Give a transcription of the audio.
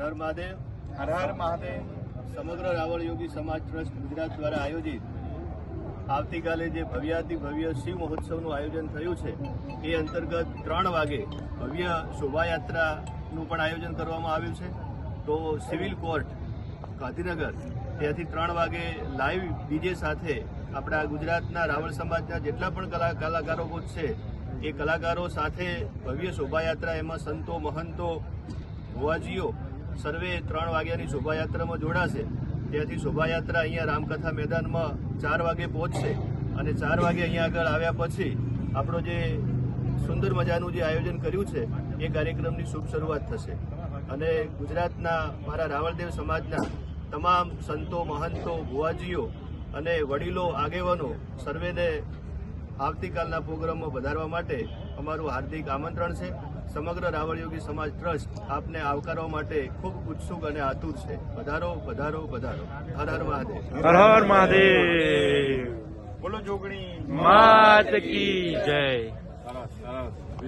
હર મહાદેવ. હર હર મહાદેવ. સમગ્ર રાવળ યોગી સમાજ ટ્રસ્ટ ગુજરાત દ્વારા આયોજિત આવતીકાલે જે ભવ્યાતિ ભવ્ય શિવ મહોત્સવનું આયોજન થયું છે એ અંતર્ગત 3 વાગે ભવ્ય શોભાયાત્રાનું પણ આયોજન કરવામાં આવ્યું છે. તો સિવિલ કોર્ટ ગાંધીનગર ત્યાંથી 3 વાગે લાઈવ ડીજે સાથે આપણા ગુજરાતના રાવળ સમાજના જેટલા પણ કલાકારો છે એ કલાકારો સાથે ભવ્ય શોભાયાત્રા, એમાં સંતો મહંતો ભુવાજીઓ સર્વે 3 વાગ્યાની શોભાયાત્રામાં જોડાશે. ત્યાંથી શોભાયાત્રા અહીંયા રામકથા મેદાનમાં 4 વાગે પહોંચશે અને 4 વાગે અહીંયા આગળ આવ્યા પછી આપણો જે સુંદર મજાનું જે આયોજન કર્યું છે એ કાર્યક્રમની શુભ શરૂઆત થશે. અને ગુજરાતના મારા રાવળદેવ સમાજના તમામ સંતો મહંતો ભુવાજીઓ અને વડીલો આગેવાનો સર્વેને આવતીકાલના પ્રોગ્રામમાં વધારવા માટે અમારું હાર્દિક આમંત્રણ છે. સમગ્ર રાવળયોગી સમાજ ટ્રસ્ટ આપને આવકારવા માટે ખૂબ ઉત્સુક અને આતુર છે. પધારો પધારો પધારો. હર હર મહાદેવ. હર હર મહાદેવ. બોલો જોગણી માત કી જય.